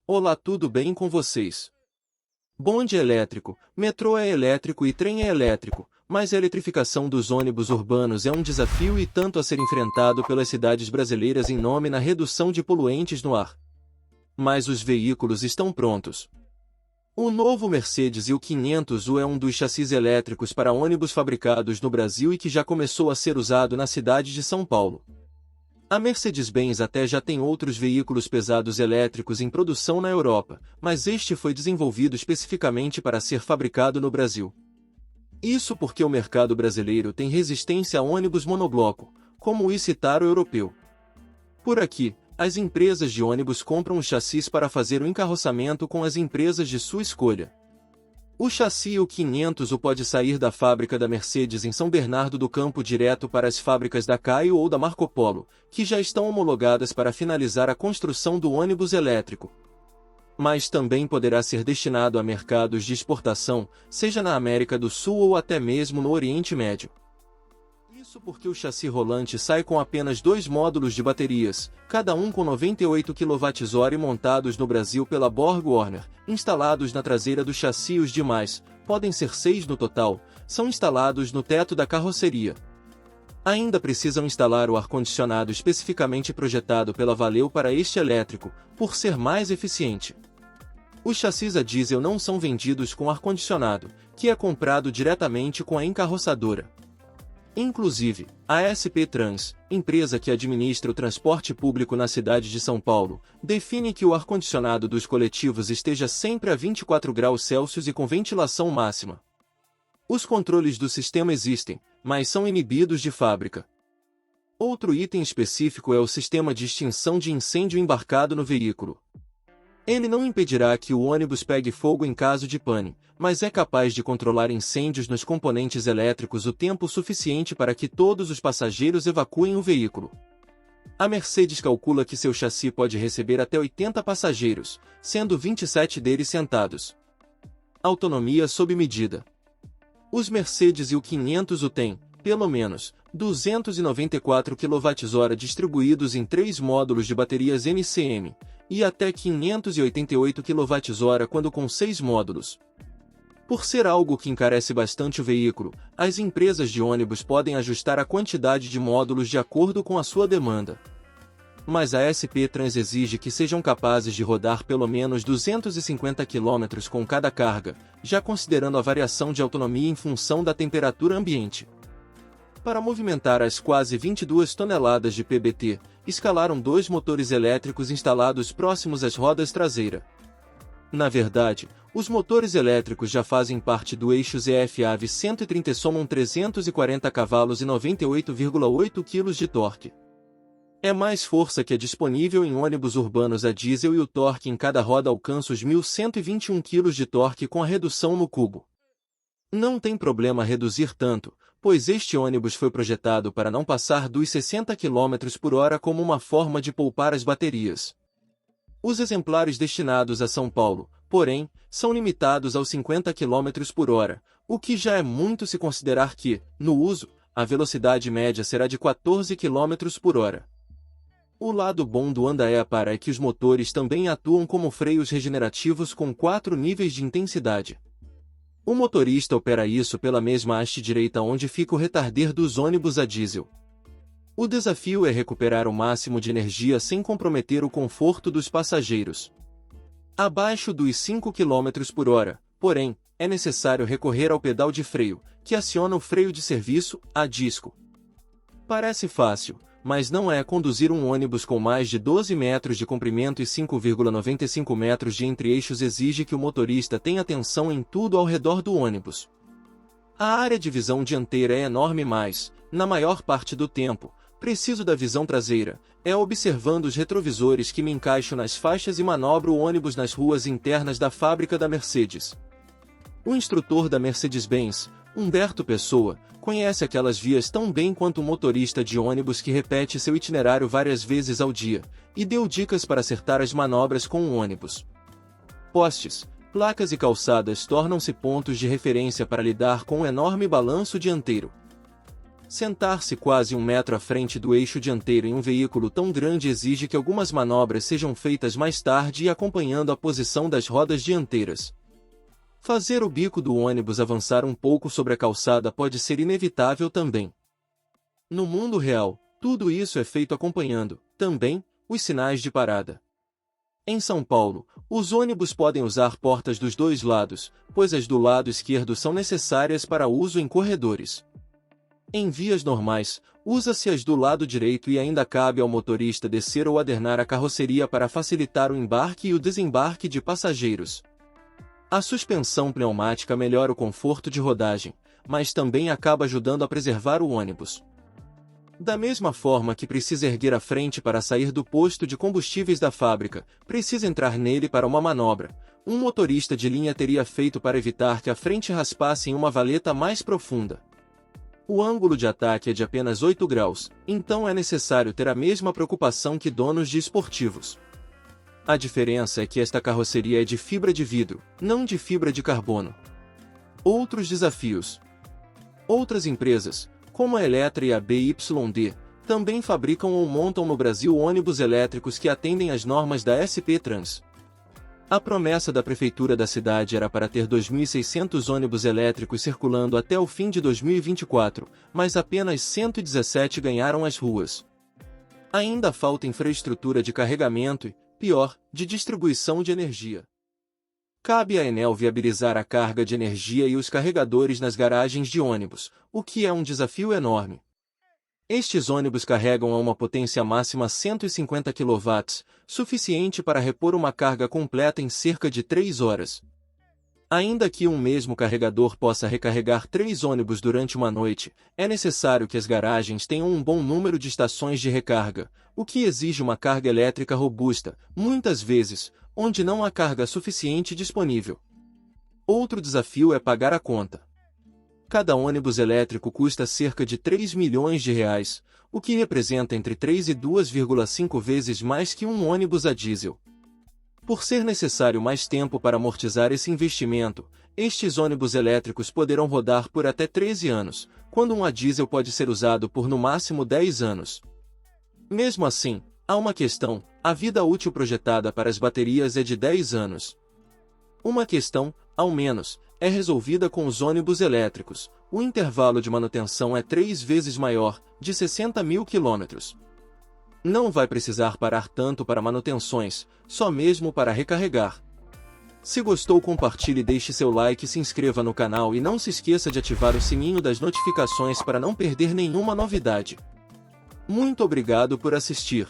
Olá, tudo bem com vocês? Bonde é elétrico, metrô é elétrico e trem é elétrico, mas a eletrificação dos ônibus urbanos é um desafio e tanto a ser enfrentado pelas cidades brasileiras em nome na redução de poluentes no ar. Mas os veículos estão prontos. O novo Mercedes U500U é um dos chassis elétricos para ônibus fabricados no Brasil e que já começou a ser usado na cidade de São Paulo. A Mercedes-Benz até já tem outros veículos pesados elétricos em produção na Europa, mas este foi desenvolvido especificamente para ser fabricado no Brasil. Isso porque o mercado brasileiro tem resistência a ônibus monobloco, como o Icitaro europeu. Por aqui, as empresas de ônibus compram os chassis para fazer o encarroçamento com as empresas de sua escolha. O chassi U500U pode sair da fábrica da Mercedes em São Bernardo do Campo direto para as fábricas da Caio ou da Marco Polo, que já estão homologadas para finalizar a construção do ônibus elétrico. Mas também poderá ser destinado a mercados de exportação, seja na América do Sul ou até mesmo no Oriente Médio. Isso porque o chassi rolante sai com apenas 2 módulos de baterias, cada um com 98 kWh e montados no Brasil pela BorgWarner, instalados na traseira do chassi. Os demais, podem ser 6 no total, são instalados no teto da carroceria. Ainda precisam instalar o ar-condicionado especificamente projetado pela Valeo para este elétrico, por ser mais eficiente. Os chassis a diesel não são vendidos com ar-condicionado, que é comprado diretamente com a encarroçadora. Inclusive, a SP Trans, empresa que administra o transporte público na cidade de São Paulo, define que o ar-condicionado dos coletivos esteja sempre a 24 graus Celsius e com ventilação máxima. Os controles do sistema existem, mas são inibidos de fábrica. Outro item específico é o sistema de extinção de incêndio embarcado no veículo. Ele não impedirá que o ônibus pegue fogo em caso de pane, mas é capaz de controlar incêndios nos componentes elétricos o tempo suficiente para que todos os passageiros evacuem o veículo. A Mercedes calcula que seu chassi pode receber até 80 passageiros, sendo 27 deles sentados. Autonomia sob medida. Os Mercedes U500U têm, pelo menos, 294 kWh distribuídos em 3 módulos de baterias NCM, e até 588 kWh quando com 6 módulos. Por ser algo que encarece bastante o veículo, as empresas de ônibus podem ajustar a quantidade de módulos de acordo com a sua demanda. Mas a SP Trans exige que sejam capazes de rodar pelo menos 250 km com cada carga, já considerando a variação de autonomia em função da temperatura ambiente. Para movimentar as quase 22 toneladas de PBT, escalaram 2 motores elétricos instalados próximos às rodas traseiras. Na verdade, os motores elétricos já fazem parte do eixo ZF-AV 130 e somam 340 cavalos e 98,8 kg de torque. É mais força que é disponível em ônibus urbanos a diesel e o torque em cada roda alcança os 1.121 kg de torque com a redução no cubo. Não tem problema reduzir tanto, pois este ônibus foi projetado para não passar dos 60 km por hora como uma forma de poupar as baterias. Os exemplares destinados a São Paulo, porém, são limitados aos 50 km por hora, o que já é muito se considerar que, no uso, a velocidade média será de 14 km por hora. O lado bom do Andaepara é que os motores também atuam como freios regenerativos com 4 níveis de intensidade. O motorista opera isso pela mesma haste direita onde fica o retarder dos ônibus a diesel. O desafio é recuperar o máximo de energia sem comprometer o conforto dos passageiros. Abaixo dos 5 km por hora, porém, é necessário recorrer ao pedal de freio, que aciona o freio de serviço, a disco. Parece fácil, mas não é. Conduzir um ônibus com mais de 12 metros de comprimento e 5,95 metros de entre-eixos exige que o motorista tenha atenção em tudo ao redor do ônibus. A área de visão dianteira é enorme, mas, na maior parte do tempo, preciso da visão traseira, é observando os retrovisores que me encaixo nas faixas e manobro o ônibus nas ruas internas da fábrica da Mercedes. O instrutor da Mercedes-Benz, Humberto Pessoa, conhece aquelas vias tão bem quanto o motorista de ônibus que repete seu itinerário várias vezes ao dia, e deu dicas para acertar as manobras com o ônibus. Postes, placas e calçadas tornam-se pontos de referência para lidar com o enorme balanço dianteiro. Sentar-se quase 1 metro à frente do eixo dianteiro em um veículo tão grande exige que algumas manobras sejam feitas mais tarde e acompanhando a posição das rodas dianteiras. Fazer o bico do ônibus avançar um pouco sobre a calçada pode ser inevitável também. No mundo real, tudo isso é feito acompanhando, também, os sinais de parada. Em São Paulo, os ônibus podem usar portas dos dois lados, pois as do lado esquerdo são necessárias para uso em corredores. Em vias normais, usa-se as do lado direito e ainda cabe ao motorista descer ou adernar a carroceria para facilitar o embarque e o desembarque de passageiros. A suspensão pneumática melhora o conforto de rodagem, mas também acaba ajudando a preservar o ônibus. Da mesma forma que precisa erguer a frente para sair do posto de combustíveis da fábrica, precisa entrar nele para uma manobra. Um motorista de linha teria feito para evitar que a frente raspasse em uma valeta mais profunda. O ângulo de ataque é de apenas 8 graus, então é necessário ter a mesma preocupação que donos de esportivos. A diferença é que esta carroceria é de fibra de vidro, não de fibra de carbono. Outros desafios. Outras empresas, como a Eletra e a BYD, também fabricam ou montam no Brasil ônibus elétricos que atendem às normas da SP Trans. A promessa da prefeitura da cidade era para ter 2.600 ônibus elétricos circulando até o fim de 2024, mas apenas 117 ganharam as ruas. Ainda falta infraestrutura de carregamento e, pior, de distribuição de energia. Cabe à Enel viabilizar a carga de energia e os carregadores nas garagens de ônibus, o que é um desafio enorme. Estes ônibus carregam a uma potência máxima 150 kW, suficiente para repor uma carga completa em cerca de 3 horas. Ainda que um mesmo carregador possa recarregar 3 ônibus durante uma noite, é necessário que as garagens tenham um bom número de estações de recarga, o que exige uma carga elétrica robusta, muitas vezes, onde não há carga suficiente disponível. Outro desafio é pagar a conta. Cada ônibus elétrico custa cerca de 3 milhões de reais, o que representa entre 3 e 2,5 vezes mais que um ônibus a diesel. Por ser necessário mais tempo para amortizar esse investimento, estes ônibus elétricos poderão rodar por até 13 anos, quando um a diesel pode ser usado por no máximo 10 anos. Mesmo assim, há uma questão: a vida útil projetada para as baterias é de 10 anos. Uma questão, ao menos, é resolvida com os ônibus elétricos. O intervalo de manutenção é 3 vezes maior, de 60 mil quilômetros. Não vai precisar parar tanto para manutenções, só mesmo para recarregar. Se gostou, compartilhe, deixe seu like e se inscreva no canal e não se esqueça de ativar o sininho das notificações para não perder nenhuma novidade. Muito obrigado por assistir.